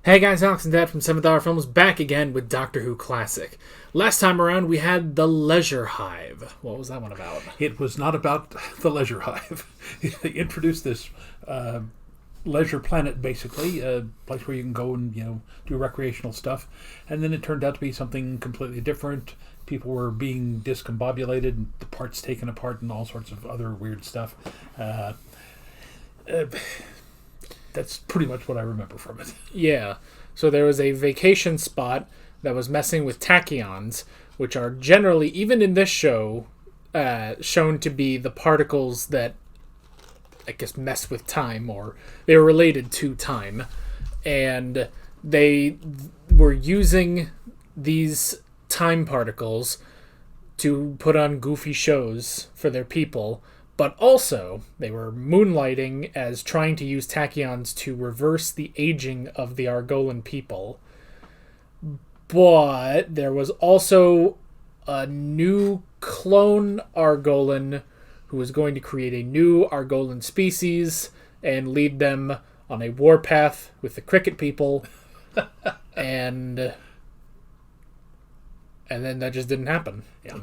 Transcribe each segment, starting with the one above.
Hey guys, Alex and Dad from 7th Hour Films back again with Doctor Who Classic. Last time around we had The Leisure Hive. What was that one about? It was not about the Leisure Hive. They introduced this leisure planet, basically, a place where you can go and do recreational stuff. And then it turned out to be something completely different. People were being discombobulated, and the parts taken apart, and all sorts of other weird stuff. That's pretty much what I remember from it. Yeah, so there was a vacation spot that was messing with tachyons, which are generally, even in this show, shown to be the particles that, I guess, mess with time, or they're related to time. And they were using these time particles to put on goofy shows for their people. But also, they were moonlighting as trying to use tachyons to reverse the aging of the Argolan people. But there was also a new clone Argolan who was going to create a new Argolan species and lead them on a warpath with the cricket people. and then that just didn't happen. Yeah.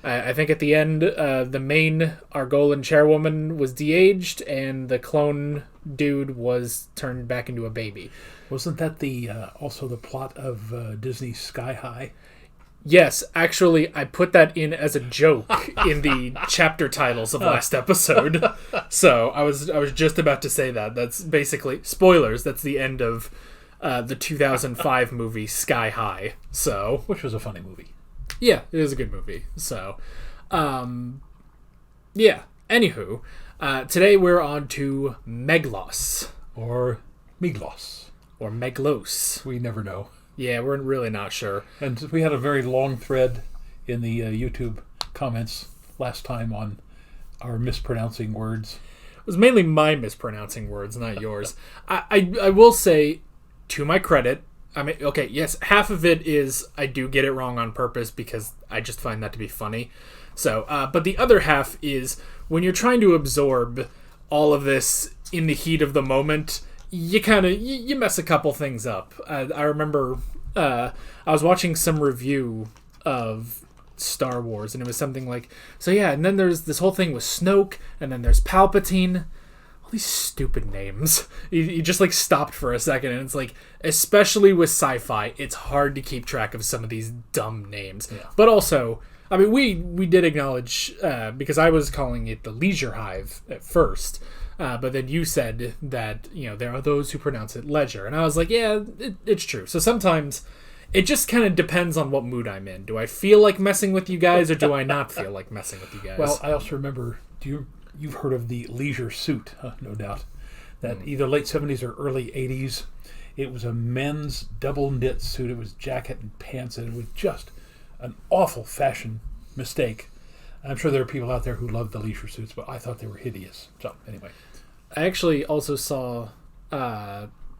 I think at the end, the main Argolan chairwoman was de-aged, and the clone dude was turned back into a baby. Wasn't that also the plot of Disney's Sky High? Yes, actually, I put that in as a joke in the chapter titles of last episode. So I was just about to say that. That's basically spoilers. That's the end of the 2005 movie Sky High. So, which was a funny movie. Yeah, it is a good movie. So, yeah. Anywho, today we're on to Meglos. Or Meglos. Or Meglos. We never know. Yeah, we're really not sure. And we had a very long thread in the YouTube comments last time on our mispronouncing words. It was mainly my mispronouncing words, not yours. I will say, to my credit, I mean, okay, yes, half of it is I do get it wrong on purpose because I just find that to be funny. So, but the other half is when you're trying to absorb all of this in the heat of the moment, you kind of, you mess a couple things up. I remember I was watching some review of Star Wars, and it was something like, so yeah, and then there's this whole thing with Snoke, and then there's Palpatine. All these stupid names. You just like stopped for a second, and it's like, especially with sci-fi, it's hard to keep track of some of these dumb names. Yeah. But also, I mean, we did acknowledge, because I was calling it the Leisure Hive at first, but then you said that, there are those who pronounce it leisure, and I was like, yeah, it's true. So sometimes it just kind of depends on what mood I'm in. Do I feel like messing with you guys, or do I not feel like messing with you guys? Well, I also remember, you've heard of the leisure suit, no doubt. That either late 70s or early 80s, it was a men's double knit suit. It was jacket and pants, and it was just an awful fashion mistake. I'm sure there are people out there who love the leisure suits, but I thought they were hideous. So, anyway. I actually also saw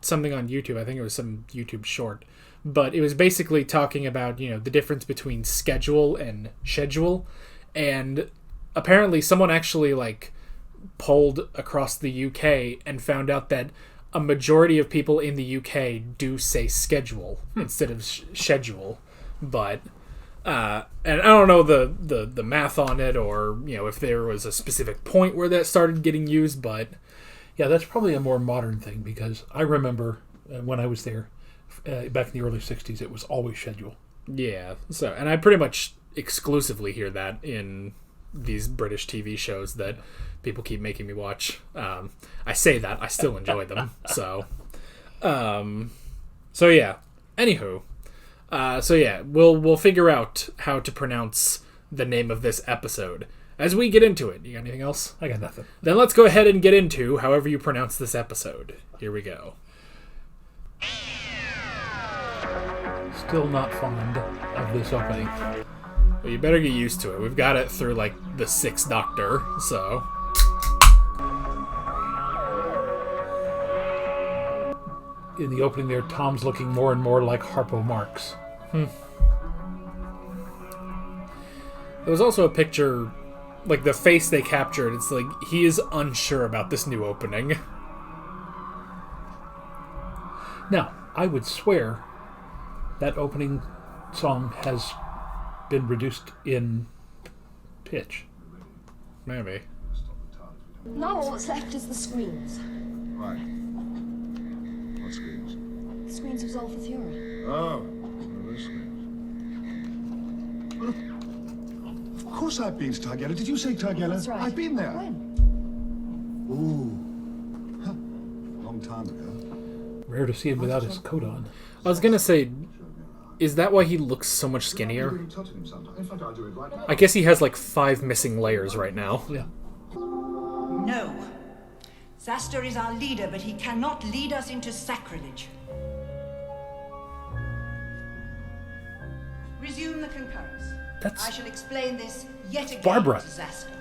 something on YouTube. I think it was some YouTube short. But it was basically talking about, the difference between schedule and schedule. And apparently someone actually, polled across the UK and found out that a majority of people in the UK do say schedule instead of schedule. But, and I don't know the math on it, or, if there was a specific point where that started getting used, but... Yeah, that's probably a more modern thing, because I remember when I was there, back in the early 60s, it was always schedule. Yeah, so, and I pretty much exclusively hear that in these British TV shows that people keep making me watch. I say that, I still enjoy them, so yeah. Anywho, so yeah, we'll figure out how to pronounce the name of this episode as we get into it. You got anything else? I got nothing. Then let's go ahead and get into however you pronounce this episode. Here we go. Still not fond of this opening. Well, you better get used to it. We've got it through, the 6th Doctor, so... In the opening there, Tom's looking more and more like Harpo Marx. There was also a picture, the face they captured, it's like, he is unsure about this new opening. Now, I would swear that opening song has been reduced in pitch. Maybe. Now all that's left is the screens. Right. What screens? The screens of Zolfa Theory. Oh, those screens. Of course I've been to Targella. Did you say Targella? That's right. I've been there. When? Ooh. Huh. Long time ago. Rare to see him without his coat on. I was gonna say, is that why he looks so much skinnier? In fact, I'll do it right now. I guess he has like 5 missing layers right now. Yeah. No. Zaster is our leader, but he cannot lead us into sacrilege. Resume the concurrence. That's- I shall explain this yet again Barbara. to Zaster.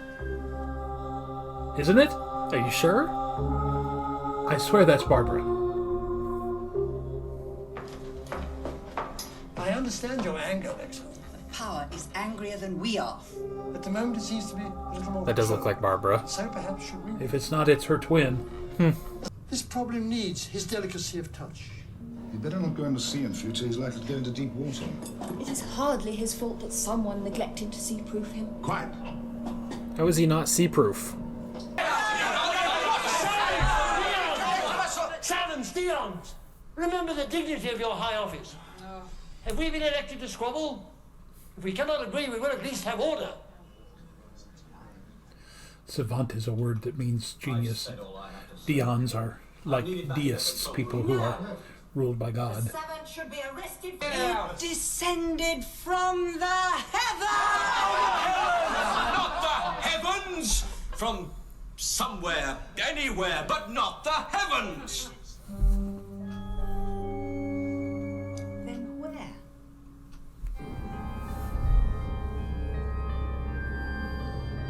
Isn't it? Are you sure? I swear that's Barbara. I understand your anger, Meglos. Power is angrier than we are. At the moment, it seems to be a little more. That does look like Barbara. So perhaps should we? If it's not, it's her twin. This problem needs his delicacy of touch. You better not go in to sea in future. He's likely to go into deep water. It is hardly his fault that someone neglected to sea-proof him. Quiet. How is he not sea-proof? Salons, Dions, remember the dignity of your high office. Have we been elected to squabble? If we cannot agree, we will at least have order. Savant is a word that means genius. Deons are like deists, people who are ruled by God. Savant should be arrested. It descended from the heavens! Not the heavens! From somewhere, anywhere, but not the heavens! Then where?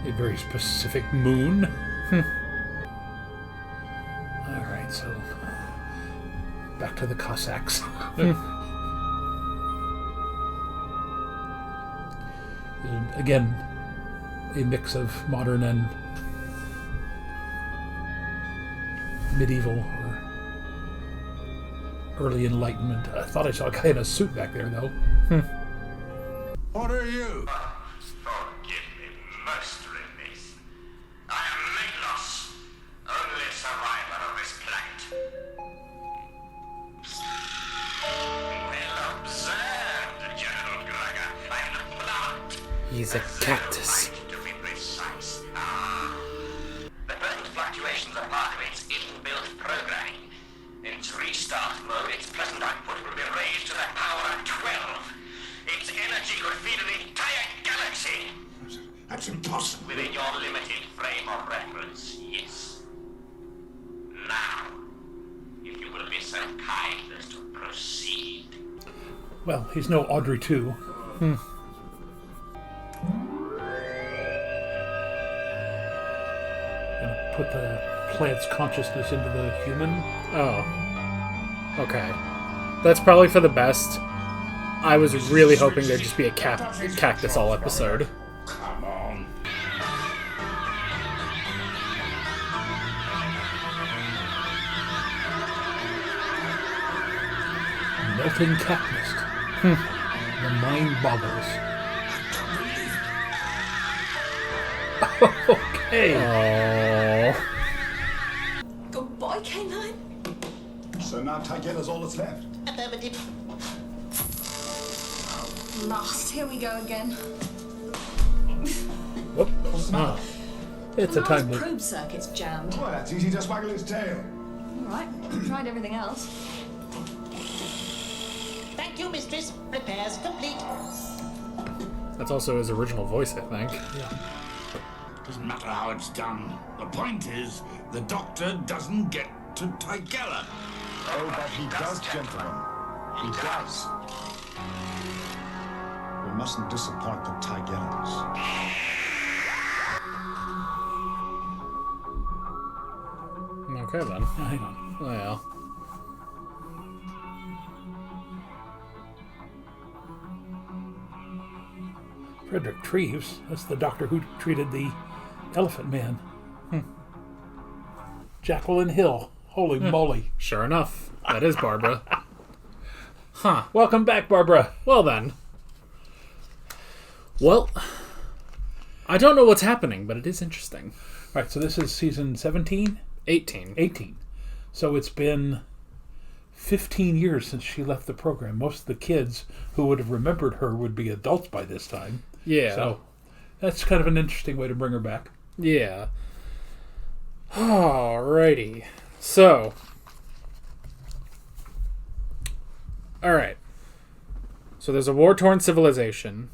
A very specific moon. Alright, so back to the Cossacks. Again, a mix of modern and medieval or early Enlightenment. I thought I saw a guy in a suit back there, though. What are you? Forgive me most remiss. I am Meglos, only survivor of this planet. Well observed, General Gregor. I am the plant. He's a cactus. To be precise. The present fluctuations are part of its inbuilt programming. In its restart mode, its present output will be raised to the power of 12. Its energy could feed an entire galaxy. That's impossible. Within your limited frame of reference, yes. Now, if you will be so kind as to proceed. Well, he's no Audrey 2. Gonna put the plant's consciousness into the human. Oh. Okay. That's probably for the best. I was really hoping there'd just be a cactus all episode. Come on. Melting cactus. The mind boggles. Okay. Oh. Goodbye, K9. So now Targella's all that's left. Last, here we go again. Whoop. Ah. It's a time His loop. probe circuit's jammed. Well, that's easy. Just waggle his tail. All right, tried everything else. Thank you, mistress. Repairs complete. That's also his original voice, I think. Doesn't matter how it's done. The point is, the Doctor doesn't get to Targella. Oh, but he does, gentlemen. He does. We mustn't disappoint the Targellans. Okay then. Hang on. Oh yeah. Frederick Treves. That's the doctor who treated the Elephant Man. Jacqueline Hill. Holy moly. Sure enough. That is Barbara. Huh. Welcome back, Barbara. Well then. Well, I don't know what's happening, but it is interesting. All right, so this is season 17? 18. 18. So it's been 15 years since she left the program. Most of the kids who would have remembered her would be adults by this time. Yeah. So that's kind of an interesting way to bring her back. Yeah. Alrighty. So. Alright. So there's a war-torn civilization.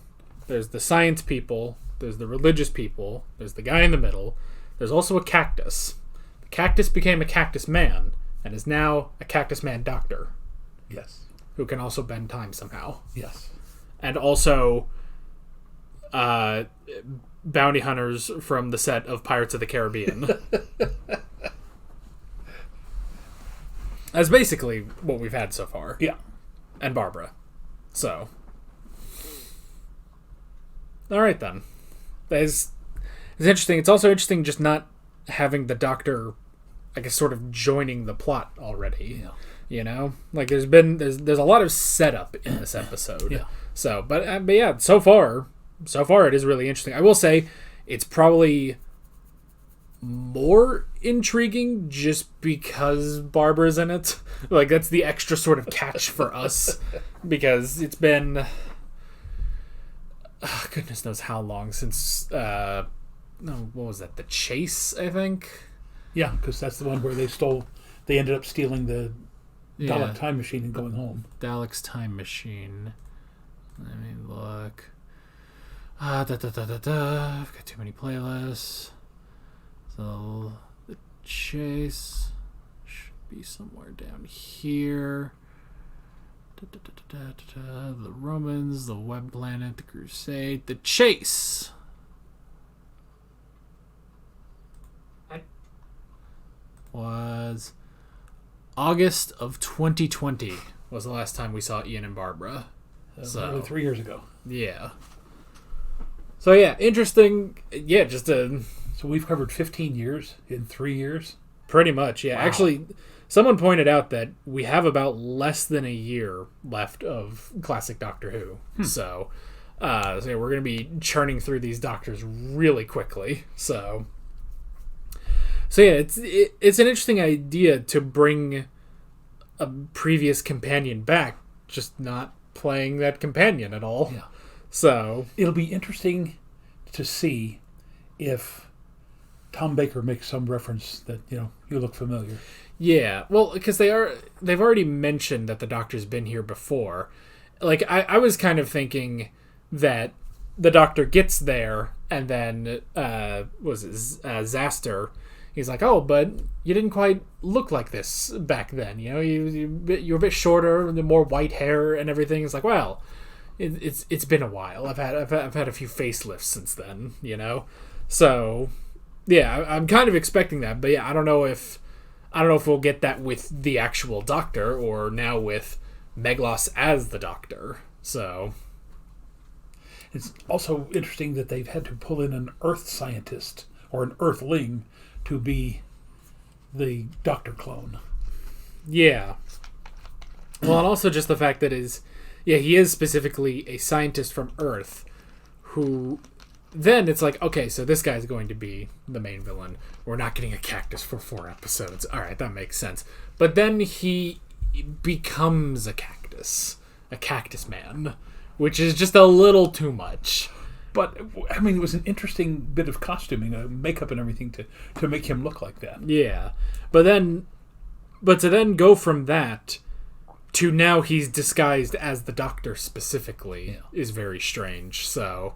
There's the science people. There's the religious people. There's the guy in the middle. There's also a cactus. The cactus became a cactus man and is now a cactus man doctor. Yes. Who can also bend time somehow. Yes. And also bounty hunters from the set of Pirates of the Caribbean. That's basically what we've had so far. Yeah. And Barbara. So. Alright then. It's interesting. It's also interesting just not having the Doctor, I guess, sort of joining the plot already. Yeah. You know? Like, there's a lot of setup in this episode. Yeah. So, but yeah, so far it is really interesting. I will say, it's probably more intriguing just because Barbara's in it. Like, that's the extra sort of catch for us. Because it's been... goodness knows how long since... what was that? The Chase, I think? Yeah, because that's the one where they ended up stealing the Dalek time machine and going home. Dalek's time machine. Let me look. I've got too many playlists. So, the Chase should be somewhere down here. The Romans, the Web Planet, the Crusade, the Chase. Was August of 2020 was the last time we saw Ian and Barbara. So 3 years ago. Yeah. So yeah, interesting. Yeah, just a... So we've covered 15 years in 3 years? Pretty much, yeah. Wow. Actually, someone pointed out that we have about less than a year left of classic Doctor Who. So yeah, we're going to be churning through these Doctors really quickly. So yeah, it's an interesting idea to bring a previous companion back, just not playing that companion at all. Yeah. So it'll be interesting to see if Tom Baker makes some reference that, you look familiar. Yeah, well, because they've already mentioned that the Doctor's been here before. Like, I was kind of thinking that the Doctor gets there, and then, Zaster, he's like, oh, but you didn't quite look like this back then, you're a bit shorter, the more white hair and everything. It's like, well, it's been a while. I've had a few facelifts since then, So, yeah, I'm kind of expecting that, but yeah, I don't know if we'll get that with the actual Doctor or now with Meglos as the Doctor. So it's also interesting that they've had to pull in an Earth scientist or an Earthling to be the Doctor clone. Yeah. Well, and also just the fact that he is specifically a scientist from Earth who... Then it's like, okay, so this guy's going to be the main villain. We're not getting a cactus for 4 episodes. All right, that makes sense. But then he becomes a cactus man, which is just a little too much. But, I mean, it was an interesting bit of costuming, makeup and everything to make him look like that. Yeah. But to then go from that to now he's disguised as the Doctor specifically is very strange. So...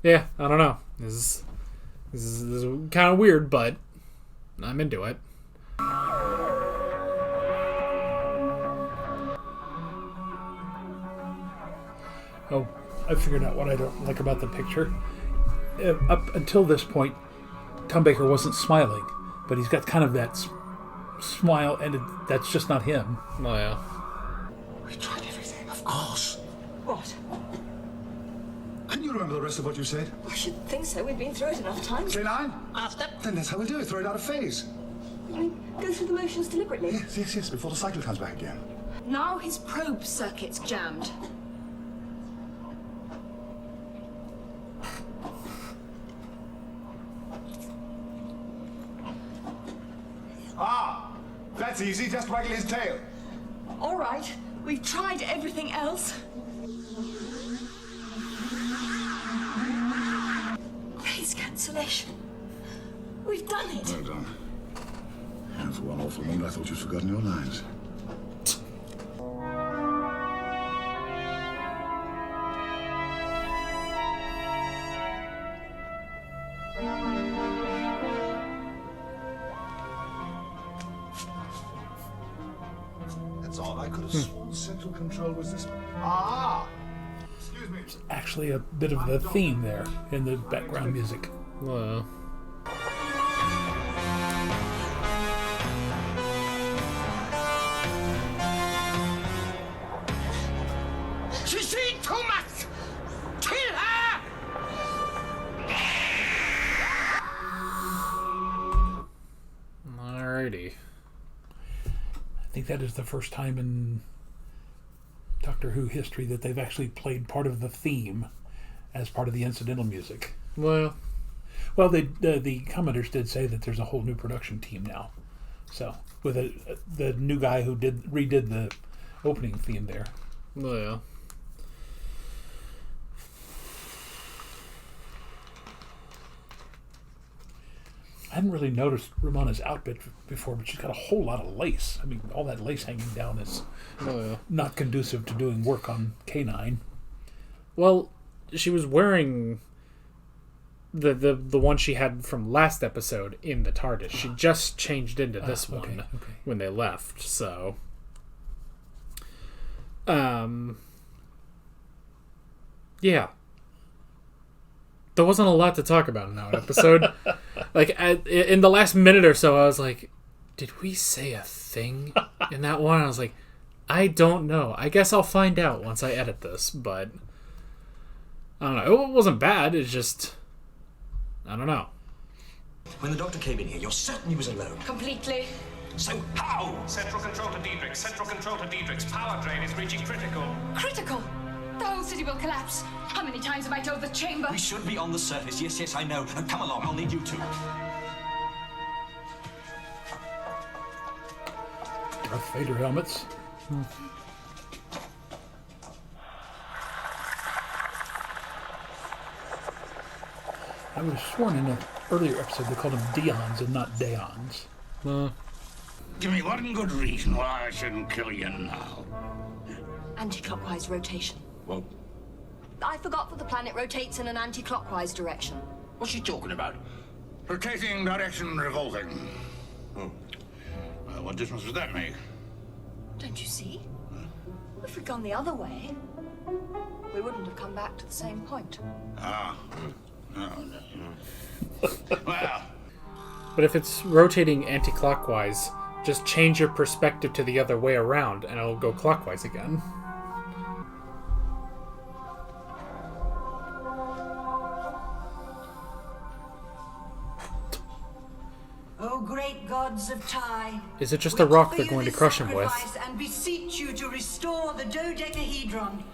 yeah, I don't know. This is kind of weird, but I'm into it. Oh, I figured out what I don't like about the picture. Up until this point, Tom Baker wasn't smiling, but he's got kind of that smile, and that's just not him. Oh, yeah. We tried everything, of course. What? Can you remember the rest of what you said? I should think so. We've been through it enough times. Say 9? After. Then that's how we'll do it. Throw it out of phase. I mean, go through the motions deliberately. Yes, before the cycle comes back again. Now his probe circuit's jammed. Ah, that's easy. Just waggle his tail. All right, we've tried everything else. Raise cancellation. We've done it. Well done. And for one awful moment, I thought you'd forgotten your lines. That's odd. I could have sworn central control was this. Ah! Excuse me. Actually, a bit of the theme there in the background music. Well. She's seen too much! Kill her! Alrighty. I think that is the first time in Doctor Who history that they've actually played part of the theme as part of the incidental music. Well, the commenters did say that there's a whole new production team now. So, with the new guy who redid the opening theme there. well. I hadn't really noticed Ramona's outfit before, but she's got a whole lot of lace. I mean, all that lace hanging down is not conducive to doing work on K9. Well, she was wearing the one she had from last episode in the TARDIS. She just changed into this one when they left, so... Yeah. There wasn't a lot to talk about in that episode. In the last minute or so, I was like, did we say a thing in that one? I was like, I don't know. I guess I'll find out once I edit this, but I don't know. It wasn't bad. It's just, I don't know. When the doctor came in here, you're certain he was alone? Completely. So how? Central control to Diedrichs. Central control to Diedrichs. Power drain is reaching critical. Critical! The whole city will collapse. How many times have I told the chamber? We should be on the surface. Yes, yes, I know. Come along, I'll need you two. Darth Vader helmets. I was sworn in an earlier episode they called them Deons and not Deons. Give me one good reason why I shouldn't kill you now. Anti-clockwise rotation. Well, I forgot that the planet rotates in an anti-clockwise direction. what's she talking about? Rotating direction revolving. Well, what difference does that make? Don't you see? If we'd gone the other way, we wouldn't have come back to the same point. Ah. Oh, no. Well. But if it's rotating anti-clockwise, just change your perspective to the other way around and it'll go clockwise again. O great gods of time. Is it just we a rock offer they're you going to this crush him with? sacrifice and beseech you to restore the dodecahedron.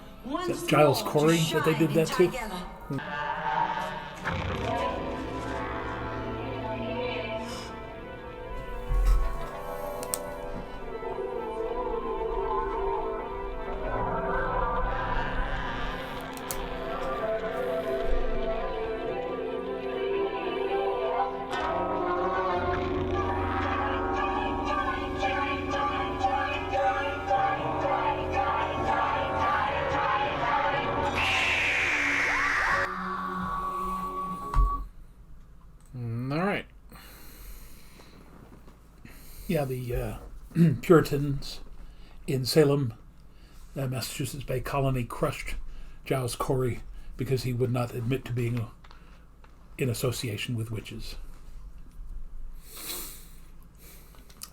Is that Giles Corey that they did that to? Alright. Yeah, the Puritans in Salem, Massachusetts Bay Colony, crushed Giles Corey because he would not admit to being in association with witches.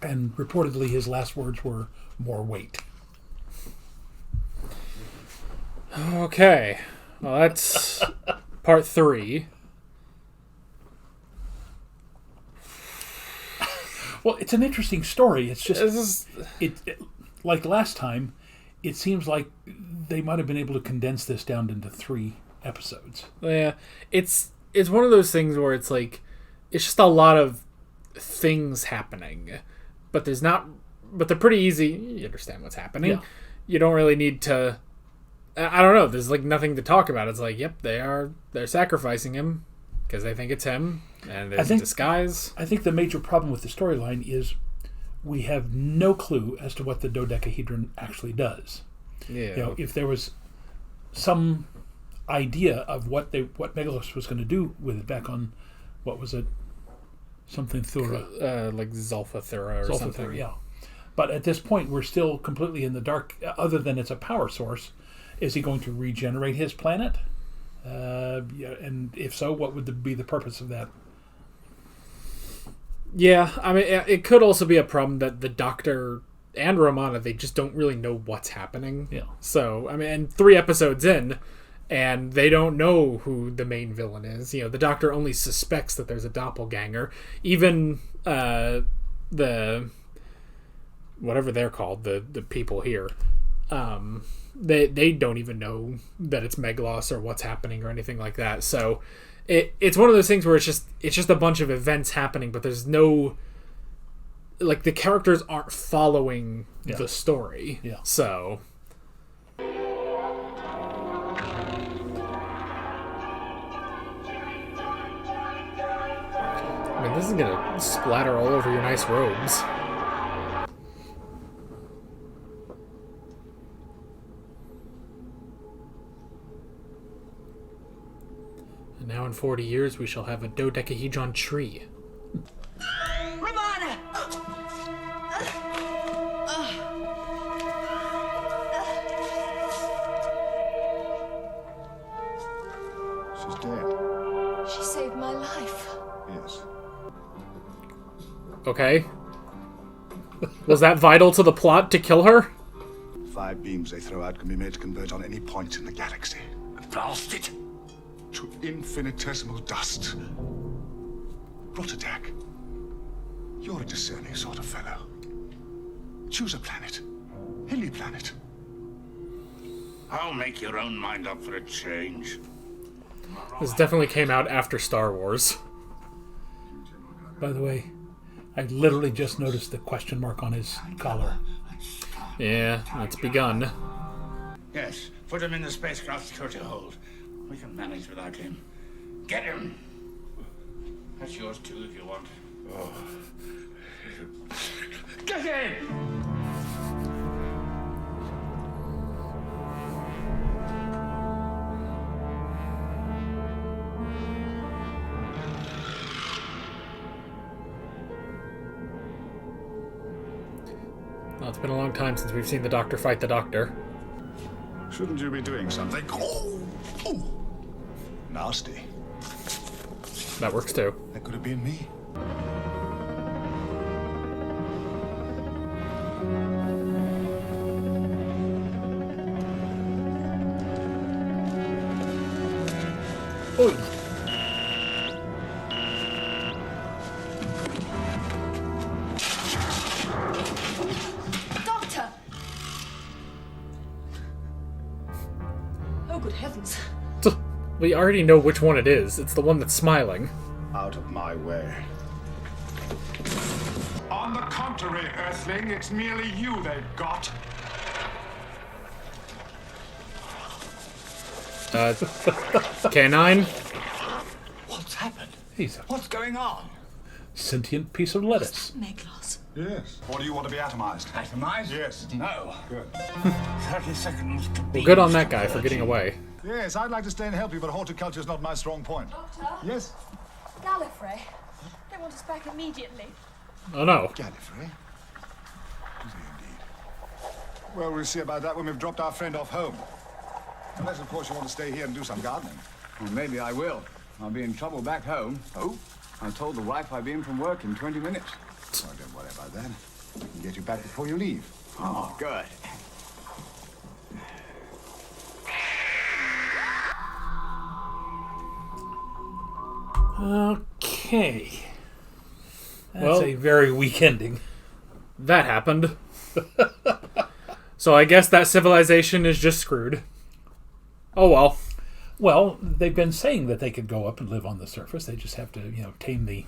And reportedly his last words were, "more weight." Okay. Well, that's part 3. Well, it's an interesting story. It's just, it like last time, it seems like they might have been able to condense this down into 3 episodes. Yeah, it's one of those things where it's like, it's just a lot of things happening, but they're pretty easy. You understand what's happening. Yeah. You don't really need to. I don't know. There's like nothing to talk about. It's like, yep, they're sacrificing him because they think it's him, and there's a disguise. I think the major problem with the storyline is we have no clue as to what the dodecahedron actually does. Yeah. If there was some idea of what Meglos was going to do with it back on, what was it? Something Thura. Like Zulfa Thura or something. Yeah. But at this point, we're still completely in the dark, other than it's a power source. Is he going to regenerate his planet? And if so, what would be the purpose of that? Yeah, I mean, it could also be a problem that the Doctor and Romana, they just don't really know what's happening. Yeah. So, I mean, 3 episodes in, and they don't know who the main villain is. The Doctor only suspects that there's a doppelganger. Even the... whatever they're called, the people here... They don't even know that it's Meglos or what's happening or anything like that. So it's one of those things where it's just a bunch of events happening, but there's no, like, the characters aren't following the story. Yeah. So I mean, this is gonna splatter all over your nice robes. And now in 40 years, we shall have a dodecahedron tree. Romana! She's dead. She saved my life. Yes. Okay. Was that vital to the plot to kill her? 5 beams they throw out can be made to converge on any point in the galaxy. Blast it! To infinitesimal dust. Rotodak, you're a discerning sort of fellow. Choose a planet. Any planet. I'll make your own mind up for a change. This definitely came out after Star Wars. By the way, I literally just noticed the question mark on his collar. Yeah, it's begun. Yes, put him in the spacecraft security hold. We can manage without him. Get him! That's yours too if you want. Oh. Get him! Well, it's been a long time since we've seen the Doctor fight the Doctor. Shouldn't you be doing something? Oh! Nasty. That works too. That could have been me. Oi! Doctor! Oh, good heavens. We already know which one it is. It's the one that's smiling. Out of my way. On the contrary, Earthling, it's merely you they've got. Canine? What's happened? He's a What's going on? sentient piece of lettuce. Meglos. Yes. Or do you want to be atomized? Atomized? Yes. No. Good. 30 seconds to be. Well, good on that guy for getting away. Yes, I'd like to stay and help you, but horticulture is not my strong point. Doctor? Yes? Gallifrey. They want us back immediately. Oh no. Gallifrey? Is he indeed? Well, we'll see about that when we've dropped our friend off home. Unless, of course, you want to stay here and do some gardening. Well, maybe I will. I'll be in trouble back home. Oh? I told the wife I'd be in from work in 20 minutes. Well, don't worry about that. We can get you back before you leave. Oh, good. Okay. That's Well- a very weak ending. That happened. So I guess that civilization is just screwed. Oh well. Well, they've been saying that they could go up and live on the surface. They just have to, tame the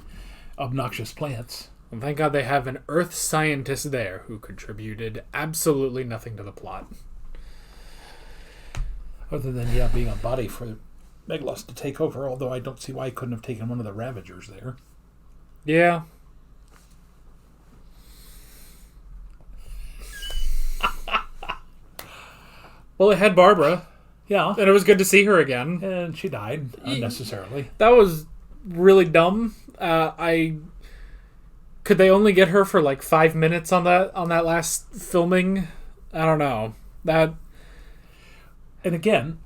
obnoxious plants. And thank God they have an Earth scientist there who contributed absolutely nothing to the plot. Other than, being a body for Meglos to take over, although I don't see why he couldn't have taken one of the Ravagers there. Yeah. Well, it had Barbara. Yeah. And it was good to see her again. And she died unnecessarily. That was really dumb. Could they only get her for like 5 minutes on that last filming? I don't know. And again,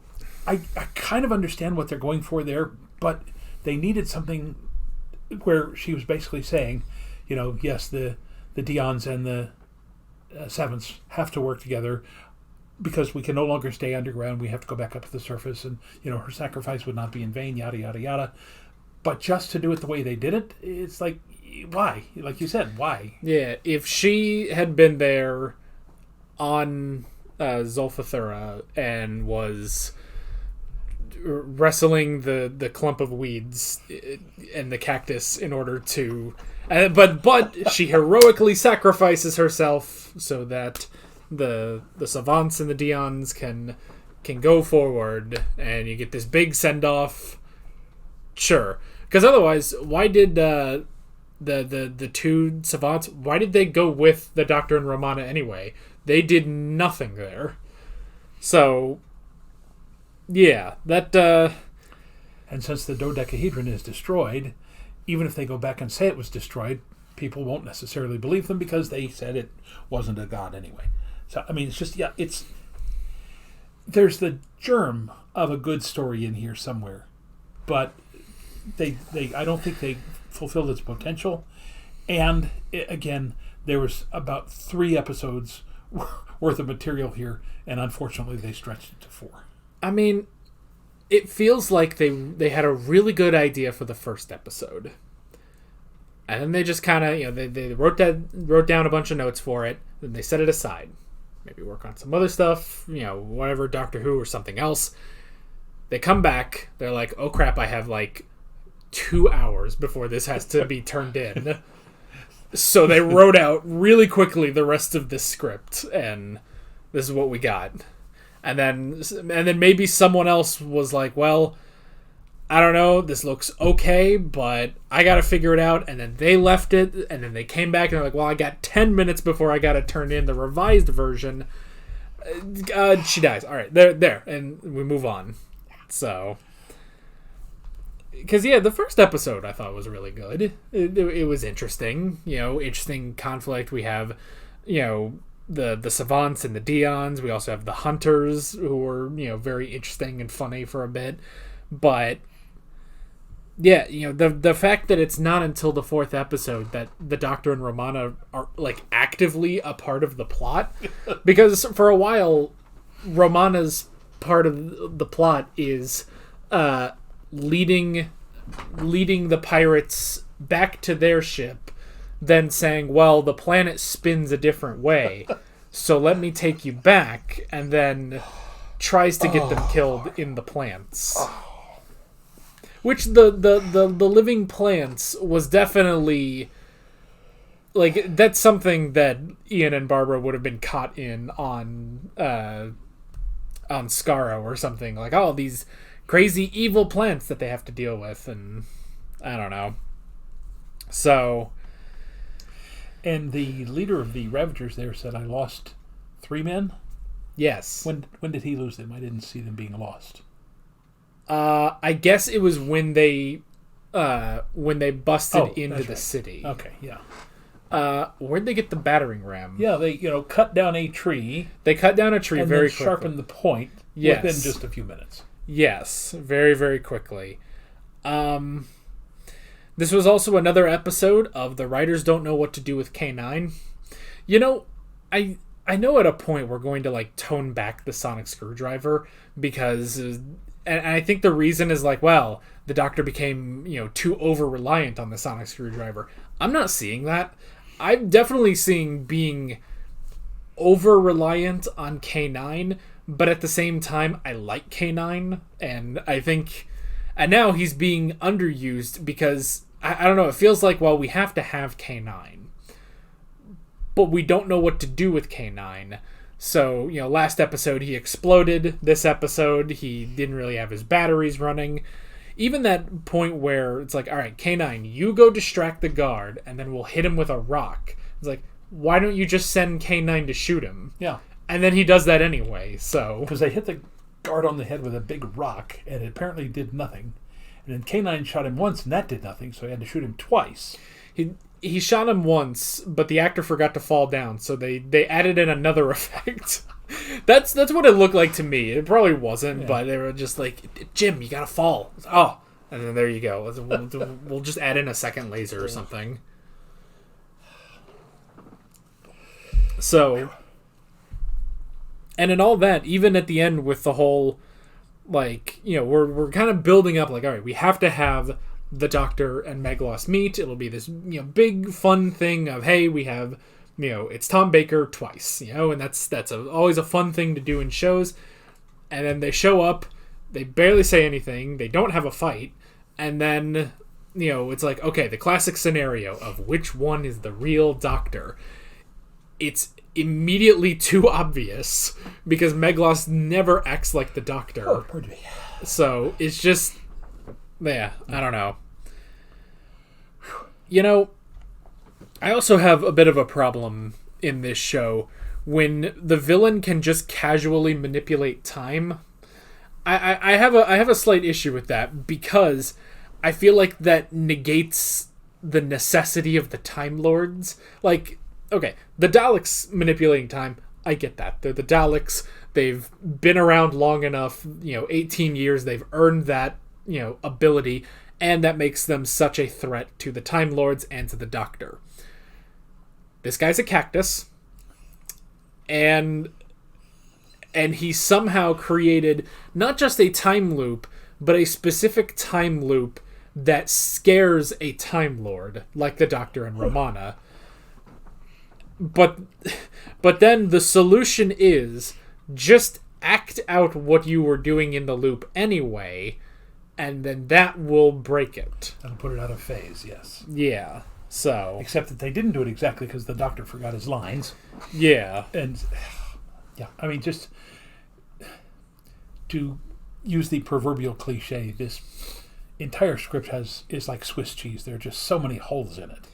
I kind of understand what they're going for there, but they needed something where she was basically saying, yes, the Dions and the Sevenths have to work together because we can no longer stay underground. We have to go back up to the surface, and her sacrifice would not be in vain. Yada yada yada. But just to do it the way they did it, it's like, why? Like you said, why? Yeah, if she had been there on Zolfathura and was wrestling the clump of weeds and the cactus in order to, but she heroically sacrifices herself so that the savants and the Dions can go forward, and you get this big send off. Sure, because otherwise, why did the two savants? Why did they go with the Doctor and Romana anyway? They did nothing there. So, yeah, that. And since the dodecahedron is destroyed, even if they go back and say it was destroyed, people won't necessarily believe them because they said it wasn't a god anyway. So, I mean, it's just, there's the germ of a good story in here somewhere, but I don't think they fulfilled its potential. And again, there was about 3 episodes worth of material here, and unfortunately they stretched it to 4. I mean, it feels like they had a really good idea for the first episode, and then they just kind of, they wrote down a bunch of notes for it, then they set it aside. Maybe work on some other stuff, whatever, Doctor Who or something else. They come back, they're like, oh crap, I have like 2 hours before this has to be turned in. So they wrote out really quickly the rest of this script, and this is what we got. And then maybe someone else was like, well, I don't know, this looks okay, but I gotta figure it out. And then they left it, and then they came back and they're like, well, I got 10 minutes before I gotta turn in the revised version. She dies. All right, there, and we move on. So, because the first episode I thought was really good. It was interesting. Interesting conflict. We have, the savants and the Dions. We also have the hunters, who were very interesting and funny for a bit. But yeah, the fact that it's not until the 4th episode that the Doctor and Romana are like actively a part of the plot, because for a while Romana's part of the plot is leading the pirates back to their ship, then saying, well, the planet spins a different way, so let me take you back, and then tries to get them killed in the plants. Which the living plants was definitely, like, that's something that Ian and Barbara would have been caught in on Skaro or something. Like, oh, these crazy evil plants that they have to deal with, and I don't know. So, and the leader of the Ravagers there said, I lost 3 men? Yes. When did he lose them? I didn't see them being lost. I guess it was when they busted into the city. Okay, yeah. Where'd they get the battering ram? Yeah, they cut down a tree. They cut down a tree and very then quickly. Sharpened the point within just a few minutes. Yes, very, very quickly. This was also another episode of The Writers Don't Know What to Do with K9. I know at a point we're going to like tone back the sonic screwdriver because, and I think the reason is like, well, the Doctor became too over reliant on the sonic screwdriver. I'm not seeing that. I'm definitely seeing being over reliant on K9, but at the same time, I like K9, and I think, and now he's being underused because I don't know. It feels like, well, we have to have K9, but we don't know what to do with K9. So, last episode he exploded. This episode he didn't really have his batteries running. Even that point where it's like, all right, K9, you go distract the guard, and then we'll hit him with a rock. It's like, why don't you just send K9 to shoot him? Yeah. And then he does that anyway, so... Because they hit the guard on the head with a big rock, and it apparently did nothing. And then K9 shot him once, and that did nothing, so he had to shoot him twice. He shot him once, but the actor forgot to fall down, so they added in another effect. That's what it looked like to me. It probably wasn't, but they were just like, Jim, you gotta fall. Oh, and then there you go. We'll just add in a second laser or something. So, and in all that, even at the end with the whole, like, we're kind of building up, like, all right, we have to have the Doctor and Meglos meet. It'll be this, big fun thing of, hey, we have, it's Tom Baker twice, and that's always a fun thing to do in shows. And then they show up, they barely say anything, they don't have a fight, and then, it's like, okay, the classic scenario of which one is the real Doctor. It's immediately too obvious because Meglos never acts like the Doctor. Oh, pardon me. So it's just, I don't know. I also have a bit of a problem in this show when the villain can just casually manipulate time. I have a slight issue with that because I feel like that negates the necessity of the Time Lords. Like, okay, the Daleks manipulating time, I get that. They're the Daleks. They've been around long enough, 18 years. They've earned that, ability, and that makes them such a threat to the Time Lords and to the Doctor. This guy's a cactus, and he somehow created not just a time loop, but a specific time loop that scares a Time Lord, like the Doctor and Romana. But then the solution is just act out what you were doing in the loop anyway, and then that will break it. That'll put it out of phase, yes. Yeah, so... Except that they didn't do it exactly because the Doctor forgot his lines. Yeah. And, yeah, I mean, just to use the proverbial cliche, this entire script is like Swiss cheese. There are just so many holes in it.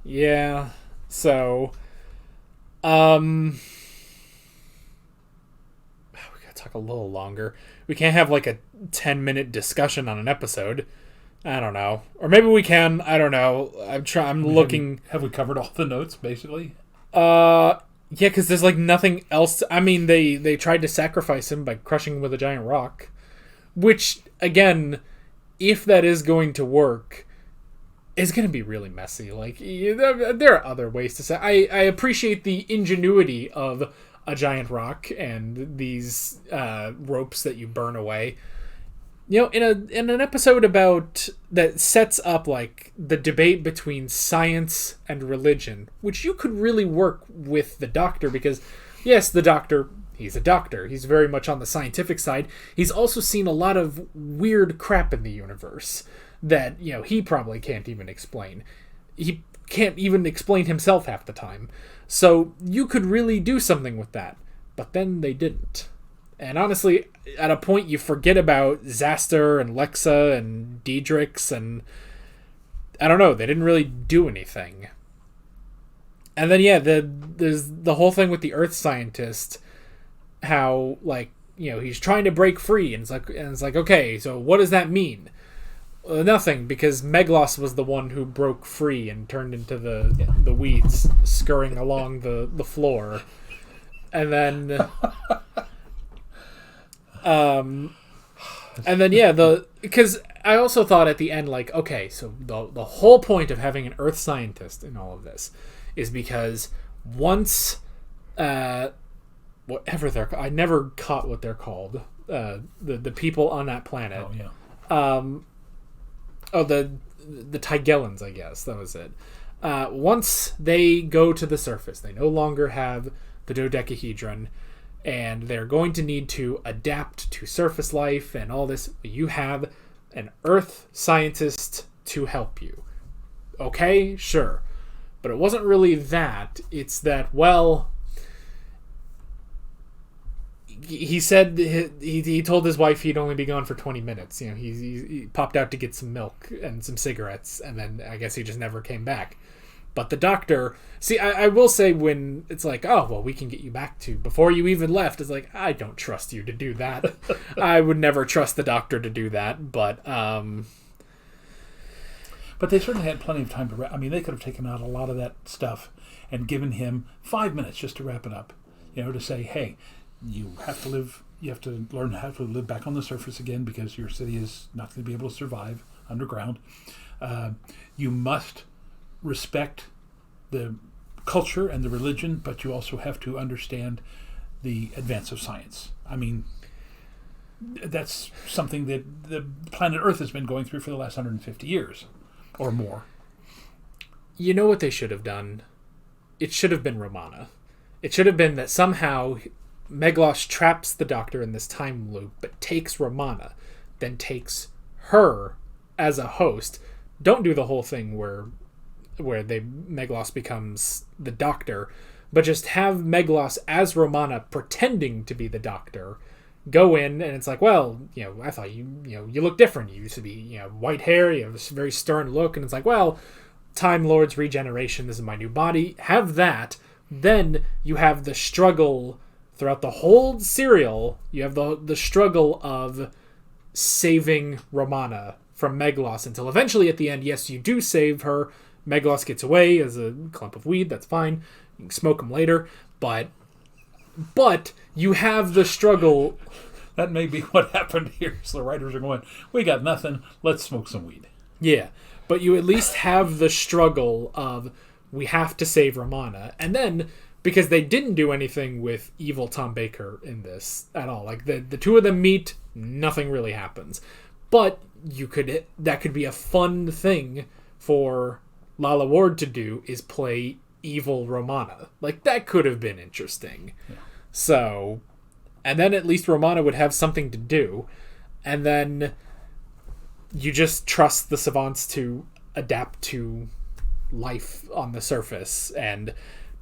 Yeah, so... we gotta talk a little longer. We can't have like a 10-minute discussion on an episode. I don't know, or maybe we can. I don't know. I'm looking. Have we covered all the notes basically? Yeah, because there's like nothing else. I mean, they tried to sacrifice him by crushing him with a giant rock, which again, if that is going to work, is going to be really messy. Like, there are other ways to say. I appreciate the ingenuity of a giant rock and these ropes that you burn away. In an episode about that sets up like the debate between science and religion, which you could really work with the Doctor, because yes, the Doctor, he's a doctor. He's very much on the scientific side. He's also seen a lot of weird crap in the universe that, he probably can't even explain. He can't even explain himself half the time. So you could really do something with that. But then they didn't. And honestly, at a point you forget about Zaster and Lexa and Diedrichs, and I don't know, they didn't really do anything. And then there's the whole thing with the Earth scientist, how he's trying to break free, and it's like okay, so what does that mean? Nothing, because Meglos was the one who broke free and turned into the weeds scurrying along the floor. And then because I also thought at the end, like, okay, so the whole point of having an Earth scientist in all of this is because once whatever they're, I never caught what they're called, the people on that planet. The Tygellans, I guess that was it. Once they go to the surface, they no longer have the dodecahedron, and they're going to need to adapt to surface life and all this. You have an Earth scientist to help you. Okay, sure. But it wasn't really that. It's that, well, he said he told his wife he'd only be gone for 20 minutes. You know, he popped out to get some milk and some cigarettes, and then I guess he just never came back. But the doctor... See, I will say when it's like, oh, well, we can get you back to... Before you even left, it's like, I don't trust you to do that. I would never trust the doctor to do that, but... But they certainly had plenty of time to wrap. I mean, they could have taken out a lot of that stuff and given him 5 minutes just to wrap it up. You know, to say, hey, you have to learn how to live back on the surface again because your city is not going to be able to survive underground. You must respect the culture and the religion, but you also have to understand the advance of science. I mean, that's something that the planet Earth has been going through for the last 150 years or more. You know what they should have done? It should have been Romana. It should have been that somehow Meglos traps the Doctor in this time loop, but takes Romana, then takes her as a host. Don't do the whole thing where Meglos becomes the Doctor, but just have Meglos as Romana pretending to be the Doctor. Go in, and it's like, well, you know, I thought you look different. You used to be, you know, white hair, you have this very stern look, and it's like, well, Time Lord's regeneration, this is my new body. Have that. Then you have the struggle throughout the whole serial. You have the struggle of saving Romana from Meglos until eventually at the end, yes, you do save her. Meglos gets away as a clump of weed. That's fine. You can smoke him later. But you have the struggle. That may be what happened here. So the writers are going, we got nothing. Let's smoke some weed. Yeah. But you at least have the struggle of we have to save Romana. And then, because they didn't do anything with evil Tom Baker in this at all. Like, the two of them meet, nothing really happens. But that could be a fun thing for Lalla Ward to do, is play evil Romana. Like, that could have been interesting. Yeah. So, and then at least Romana would have something to do. And then you just trust the savants to adapt to life on the surface and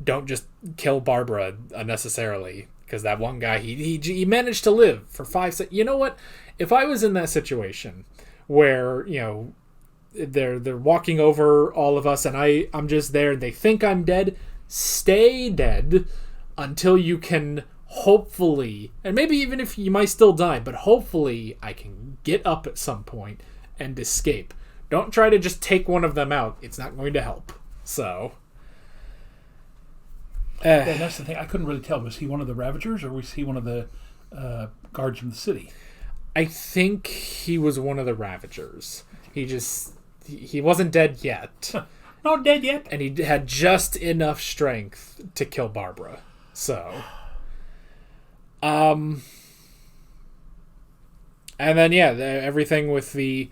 don't just kill Barbara unnecessarily, because that one guy, he managed to live for 5 seconds. You know what? If I was in that situation where, you know, they're walking over all of us and I'm just there and they think I'm dead, stay dead until you can hopefully, and maybe even if you might still die, but hopefully I can get up at some point and escape. Don't try to just take one of them out. It's not going to help. So yeah, that's the thing. I couldn't really tell. Was he one of the Ravagers or was he one of the guards from the city? I think he was one of the Ravagers. He wasn't dead yet. Not dead yet. And he had just enough strength to kill Barbara. So and then everything with the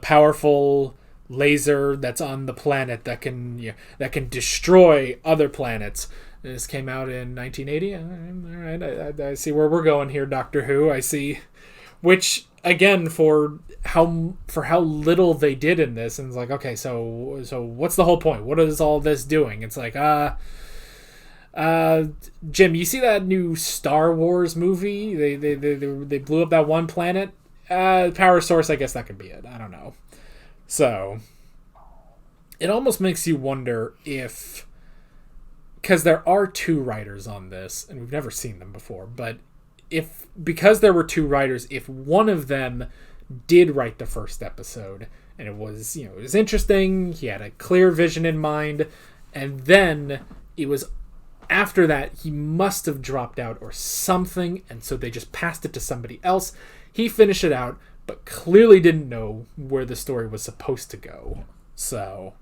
powerful laser that's on the planet that can destroy other planets. This came out in 1980. All right, I see where we're going here, Doctor Who. I see, which again for how little they did in this, and it's like, okay, so what's the whole point? What is all this doing? It's like, Jim, you see that new Star Wars movie? They blew up that one planet. Power source, I guess that could be it. I don't know. So it almost makes you wonder if, because there are 2 writers on this, and we've never seen them before, but because there were 2 writers, if one of them did write the first episode, and it was interesting, he had a clear vision in mind, and then it was after that he must have dropped out or something, and so they just passed it to somebody else. He finished it out, but clearly didn't know where the story was supposed to go. So,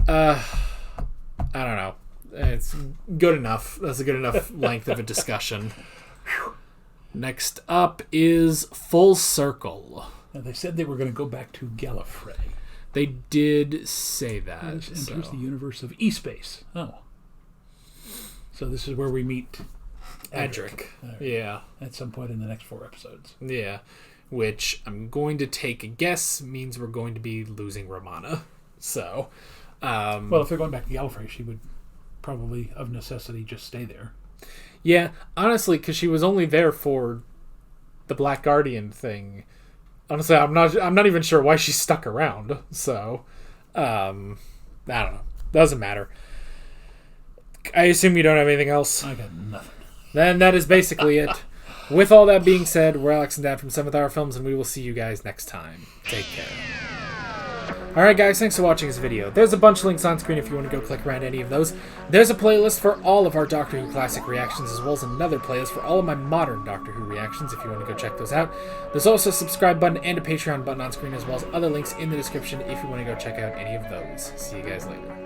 I don't know. It's good enough. That's a good enough length of a discussion. Next up is Full Circle. Now, they said they were going to go back to Gallifrey. They did say that. Enters the universe of E-Space. Oh. So this is where we meet Adric. Yeah. At some point in the next 4 episodes. Yeah. Which I'm going to take a guess means we're going to be losing Romana. So, well, if they're going back to Gallifrey, she would probably, of necessity, just stay there. Yeah, honestly, because she was only there for the Black Guardian thing. Honestly, I'm not even sure why she stuck around. So, I don't know. Doesn't matter. I assume you don't have anything else? I got nothing. Then that is basically it. With all that being said, we're Alex and Dad from 7th Hour Films, and we will see you guys next time. Take care. Alright guys, thanks for watching this video. There's a bunch of links on screen if you want to go click around any of those. There's a playlist for all of our Doctor Who classic reactions, as well as another playlist for all of my modern Doctor Who reactions if you want to go check those out. There's also a subscribe button and a Patreon button on screen, as well as other links in the description if you want to go check out any of those. See you guys later.